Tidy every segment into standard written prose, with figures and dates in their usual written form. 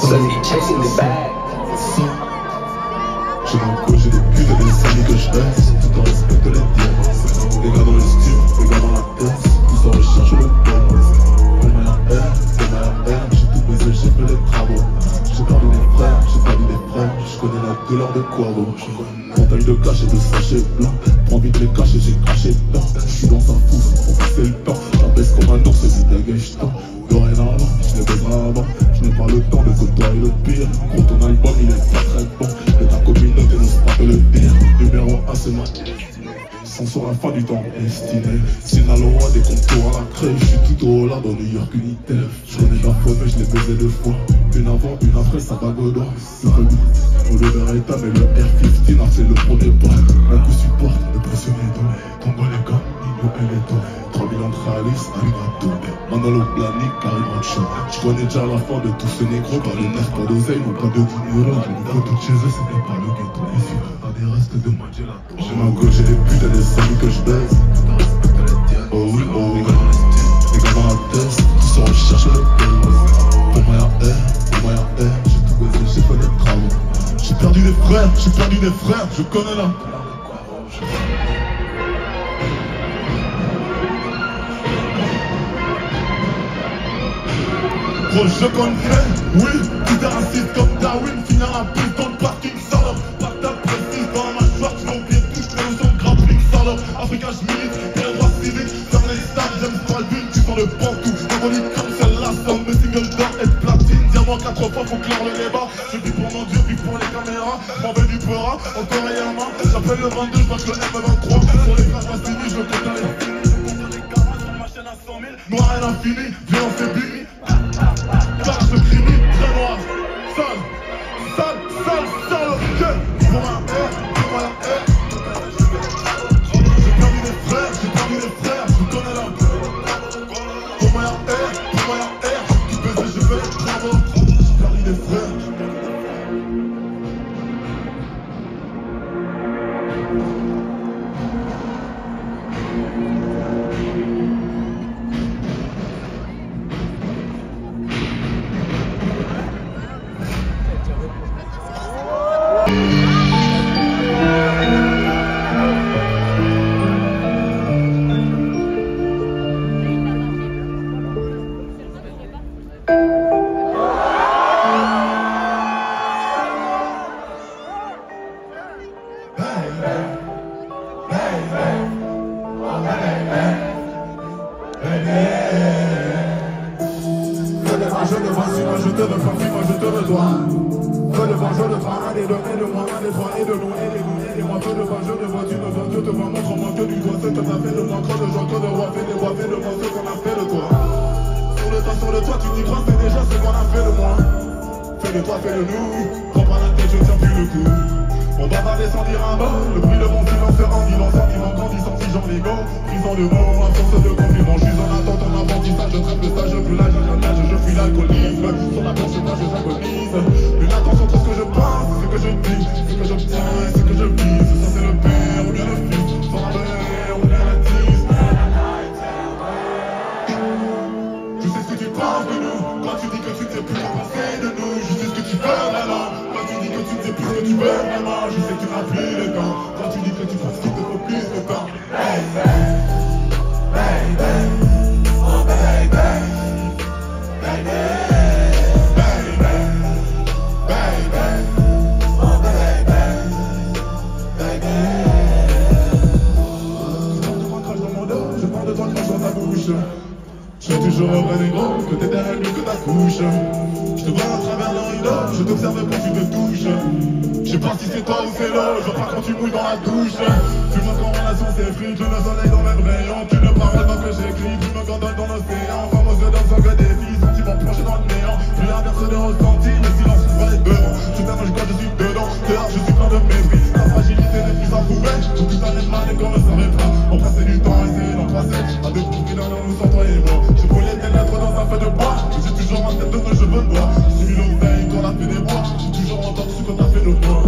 So he chasing the bag. J'ai dans le coin, j'ai des putes et des amis que je baisse, tout en respectant les tiens. Les gars dans les styles, les gars dans la tête, tous en recherche le thème. Pour ma haine, j'ai tout baisé, j'ai fait les travaux. J'ai perdu des frères, je connais la douleur de Quavo. Montagne de cash et de sachets blancs, prends vite les caches et j'ai craché dedans. Je suis dans un fou, on passait le temps, j'abaisse comme un ours, c'est dégagetant. Dorénavant, je les baisera avant, je n'ai pas le temps de côtoyer le pire. Gros ton album il est pas très bon, et ta communauté n'ose pas te le dire. Numéro 1 c'est ma destinée, sans sur la fin du temps estimé. Sinaloa des contours à la craie, je suis tout au là dans New York unitaire. Je connais la faune mais je l'ai baisé 2 fois, une avant, une après, ça va godon. Le Beretta mais le R15 a fait le premier pas. Un coup supporte, le pressionné dos, tombe les gars, Nino et les dos. 3 millions de réalistes, arigato. Manolo Blahnik, Karim Rocha. Je connais déjà la fin de tous ces négros, pas de nerfs, pas d'oseille, non pas de dinero. Le niveau de chez eux, c'était pas le ghetto. Les yeux, pas des restes de ma gelato. J'ai ma gauche, j'ai des putes et des amis que je baise. Oh oui, oh oui. Les gars dans la tête, tous en recherche le thème. Pour ma haine, j'ai tout baisé, j'ai fait des travaux. J'ai perdu des frères, je connais la... Gros, je connais, oui, tu t'es raciste comme Darwin, finira plus dans le parking, salope. Patate précise dans la mâchoire, tu m'as oublié tout, je fais le grappling, salope. Africa, je milite, pour les droits civiques, faire les stars, j'aime pas le but, tu sens le bantou. Symbolique comme celle-là, somme, mes singles d'or et de platine, diamant 4 fois, faut clore le débat. Je vis pour mon Dieu, vis pour les caméras, m'en vais du Peura, encore réellement. J'appelle le 22, je marche le M23, sur les plages Massini, je le compte à l'infini. Noir et l'infini, viens on fait bini. Car ce crime très noir, sale, ok. Pour ma haine, j'ai perdu des frères, je connais la gueule. Pour ma haine, tu baisais, je fais les travaux. J'ai perdu des frères. Je te vois, si moi je te veux, quand moi je te veux toi. Feu de vent, je te vois, un des deux, et de moi, un des trois, et de nous, et moi, feu de vent, je te vois, tu me vois, je te vois, montre-moi que du doigt, ce que t'as fait de moi, trop de gens, trop de rois, fais des rois, fais de moi, ce qu'on a fait de toi. Sur le toit, tu t'y crois, c'est déjà ce qu'on a fait de moi. Fais de toi, fais de nous, prends pas la tête, je tiens plus le coup. On bavardait sans dire un mot, le bruit de mon silence se rendit, mon sentiment grandissant, si j'en ligo, prison de mots, absence de compliments, je suis en attente, en apprentissage, je trappe le stage, je fuis l'âge, je fuis l'alcoolisme, sur la planche, je s'agonise, une attention entre ce que je pense, ce que je dis, ce que j'obtiens et ce que je vise, ça c'est le père ou bien le fils, sans la mère ou bien la tise. Je sais ce que tu penses de nous, quand tu dis que tu ne sais plus quoi penser de nous, je sais ce que tu veux vraiment, quand tu dis que tu ne sais plus ce que tu veux vraiment, je sais que tu n'as plus le temps, quand tu dis que tu penses qu'il te faut plus de temps. Hey, baby, oh baby, baby, oh baby. Je parle de toi, crache dans ta bouche. Je suis toujours au vrai des gros, que t'es derrière lui, que ta couche. Je te vois à travers le rideau, je t'observe quand tu me touches. Je sais pas si c'est toi ou c'est l'eau, je vois pas quand tu mouilles dans la douche. Tu vois qu'en relation c'est free, tu le soleil dans mes rayons. Tu ne parles pas que j'écris, tu me gondoles dans l'océan. Fameuse danse que des filles, sentiments plongés dans le néant. Plus inverse de ressenti, le silence va être devant. Je t'aime quand je suis dedans, dehors je suis plein de mépris. La fragilité n'est plus à poubelle, tout ça n'est mal et qu'on ne savait pas. Embrasser du temps, essayer d'embrasser, à deux coups dans nous sans toi et moi. Je brûlais tes lettres dans un feu de bois, j'ai toujours en tête de ce que je veux boire. J'ai mis l'oseille qu'on a fait des bois, j'ai toujours en tête ce qu'on a fait de moi.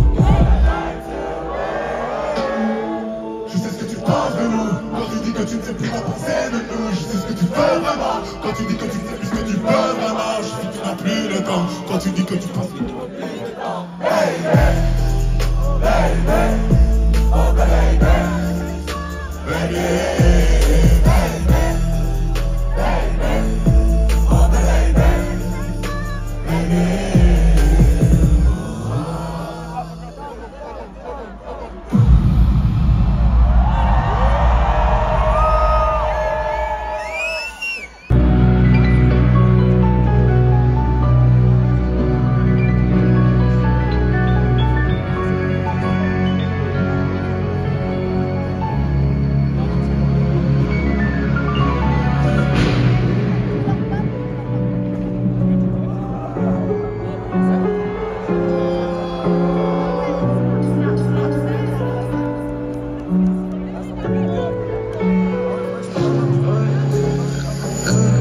Je sais ce que tu penses de nous, quand tu dis que tu ne sais plus quoi penser de nous. Je sais ce que tu veux vraiment, quand tu dis que tu ne sais plus ce que tu veux vraiment. Je sais que tu n'as plus le temps, quand tu dis que tu penses.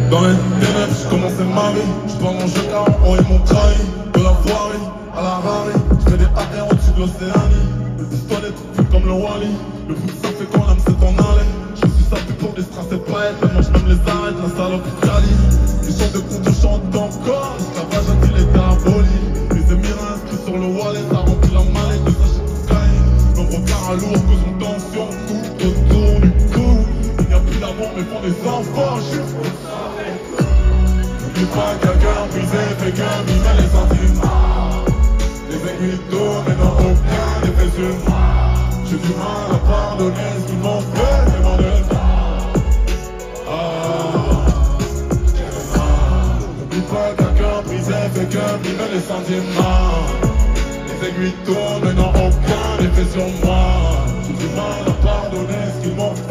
Dans les ténèbres, je commençais ma vie. Je prends mon jeu car on est mon trahi. De la voirie à la rari. Je fais des AR au-dessus de l'Océanie. Le pistolet tout comme le Wally. Le bout de ça fait qu'on aime c'est en aller. Je suis sapé pour des strass et pas être. Maintenant je même les arrête, la salope Cali. Les chants de compte, je chante encore. L'esclavage a-t-il été aboli. Les émirats inscrits sur le wallet. Ça remplit la mallette de sachets de cocaïne. Nos regards à lourd causent une tension. Tout autour du cou. Il n'y a plus d'amour mais font des enfants. N'oublie pas quelqu'un brisé, fait qu'un mime les sentiments. Les aiguilles tournent mais n'ont aucun effet sur moi. J'ai du mal à pardonner ce qu'ils m'ont fait, tellement de temps. N'oublie pas quelqu'un brisé, fait qu'un mime les sentiments. Les aiguilles tournent mais n'ont aucun effet sur moi. J'ai du mal à pardonner ce qu'ils m'ont fait.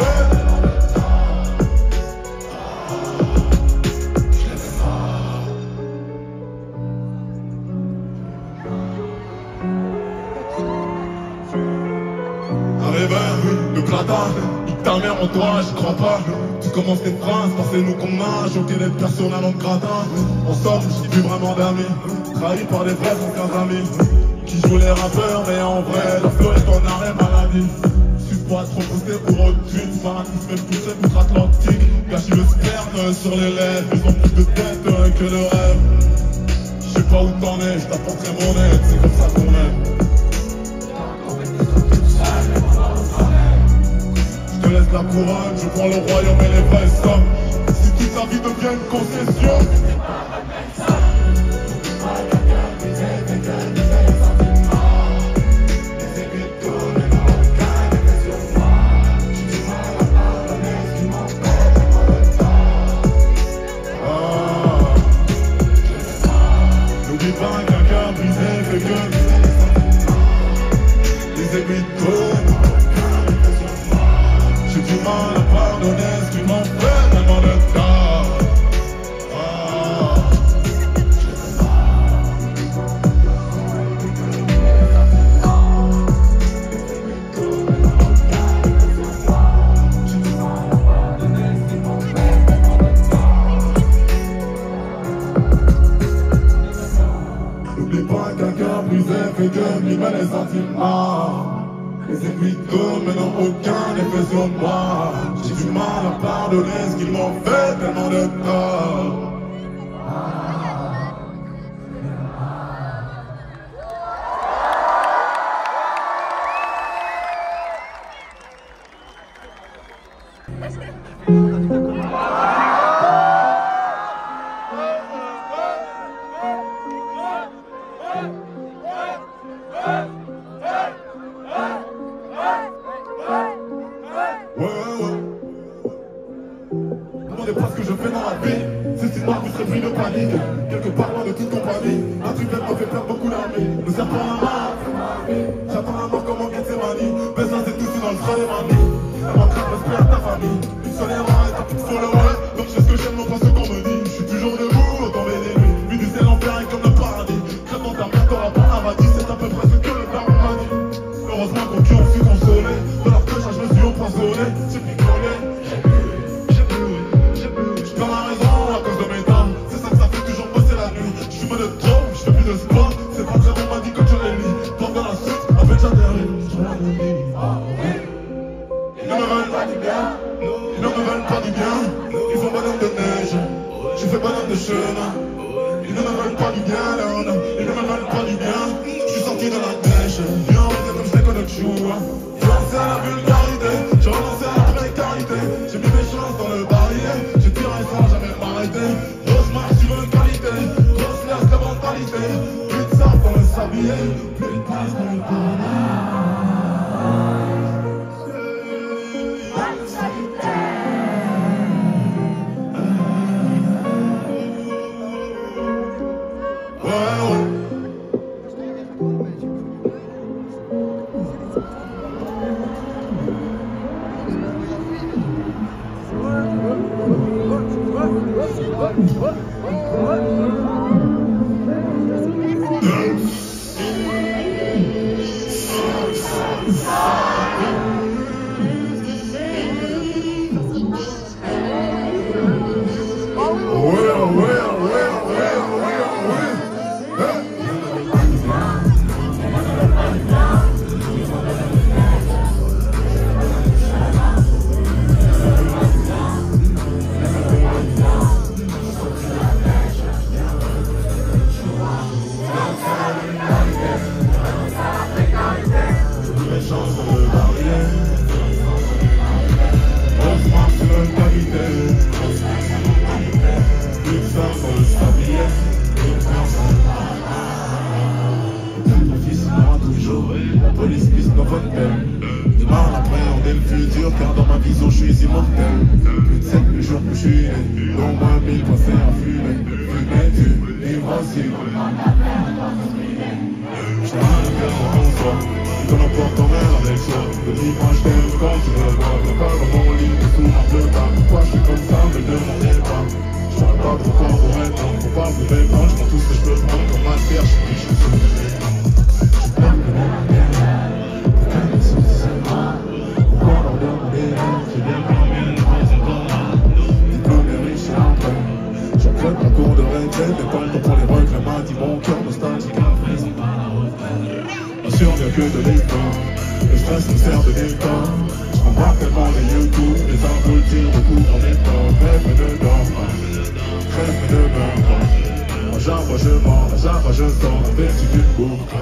Le platane, nique ta mère en toi, j'y crois pas. Tu commences tes phrases, passez-nous qu'on a choqué d'être personne à notre gratin. En somme, j'suis plus vraiment d'amis, trahi par des vrais sans amis. Qui jouent les rappeurs, mais en vrai, leur flow est en arrêt maladie. J'suis pas trop poussé pour aucune fanatisme et poussé outre-Atlantique. Gâchis le sperme sur les lèvres, ils ont plus de tête que de rêve. J'sais pas où t'en es, j't'apporterai mon aide, c'est comme ça qu'on aime. Je laisse la couronne, je prends le royaume et les vraies sommes. Si toute ta vie devient une concession. N'oublie pas qu'un cœur brisé fait que les aiguilles tournent. J'ai du mal à pardonner ce qu'ils m'ont fait, tellement de tort. N'oublie pas qu'un cœur brisé fait que vivre les sentiments. Les aiguilles tournent mais n'ont aucun effet sur moi. J'ai du mal à pardonner ce qu'ils m'ont fait, tellement de tort. Demandez pas ce que je fais dans la vie. C'est une marque qui serait pris de panique. Quelque part loin de toute compagnie. Un truc me fait perdre beaucoup d'amis. Le serpent à la main. J'attends la mort comme en Gethsemane. Baisse un c'est tout dans le frein des mamies. Elle m'entraîne respect à ta famille. Une seule erreur et t'as plus de followers. Donc je sais ce que j'aime, non pas ce qu'on me dit. Je suis toujours debout, autant des nuits. Lui disait l'enfer est comme le paradis. Crève dans ta mère, t'auras pas un radis. C'est à peu près ce que le père m'a dit. Heureusement qu'on tue, on fut consolé. De leur cloche, je me suis empoisonné. J'ai picolé. Ils ne me veulent pas du bien, ils font bonhomme de neige. Je fais bonhomme de chemin. Ils ne me veulent pas du bien, non, non. Car dans ma vision je suis immortel. Plus de 7 jours que je suis né, au moins 1000 passés à fumer. Fumer du hydrosine. J'ai rien à faire en soi, si t'en emportes ton mère avec soi. Le dimanche je t'aime quand tu me vois. Le pas dans mon lit, le sourd un peu tard. Pourquoi je suis comme ça, me demandez pas. Je parle pas trop fort pour maintenant, faut pas me méprendre. Je prends tout ce que je peux prendre comme ma terre, je suis soufflé. Je parle de mon dernière, pourquoi ils sont si mal. Pourquoi leur demander, j'ai bien combien de fois encore là. Diplômé riche et après, chaque club la cour de récré. Mais pas le temps pour les regrets, m'a dit mon cœur nostalgique. Après c'est pas la retraite. Bien sûr, bien que de l'effort, le stress me sert de décor. Je m'embarque tellement les YouTube, les infos tirent beaucoup en effort. Rêve mais ne dors pas, rêve mais ne meurs pas. À chaque fois je mens, à chaque fois je sors, investi d'une boucle.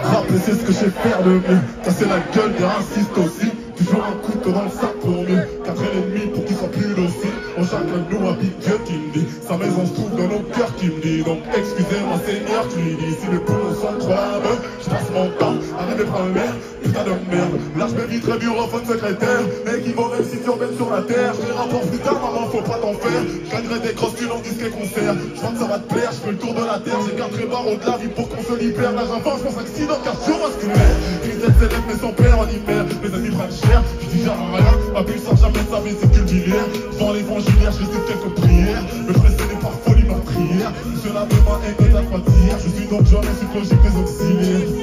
Rapper c'est ce que je sais faire le mieux. Casser la gueule des racistes aussi. Toujours un couteau dans le sac pour mieux cadrer l'ennemi pour qu'il soit plus docile. On chacun de nous un big Dieu qui me dit sa maison se trouve dans nos cœurs qui me dit. Donc excusez-moi Seigneur qui lui dit. Si les poumons sont trop labeux, je passe mon temps à rêver par le mer. Putain de merde, là je m'éviterai bureauphone secrétaire. Mais qui vaut même si urbaine sur la terre. Je les rapporte plus tard, maman faut pas t'en faire. Je gagnerai des grosses thunes en disque et concert. Je vois que ça va te plaire, je fais le tour de la terre. J'ai qu'un trébar au de la vie pour qu'on se libère. Là j'avance, je pense accident car je masculin. Crisette s'élève mais son père en hiver. Mes amis prennent cher, je dis jamais rien. Ma puissance jamais de sa vie c'est cultivaire. Devant l'évangilière, je récite quelques prières. Me précéder par folie ma prière. Je lave ma haine de ta fatigue. Je suis donc jeune et suis logique des auxiliaires.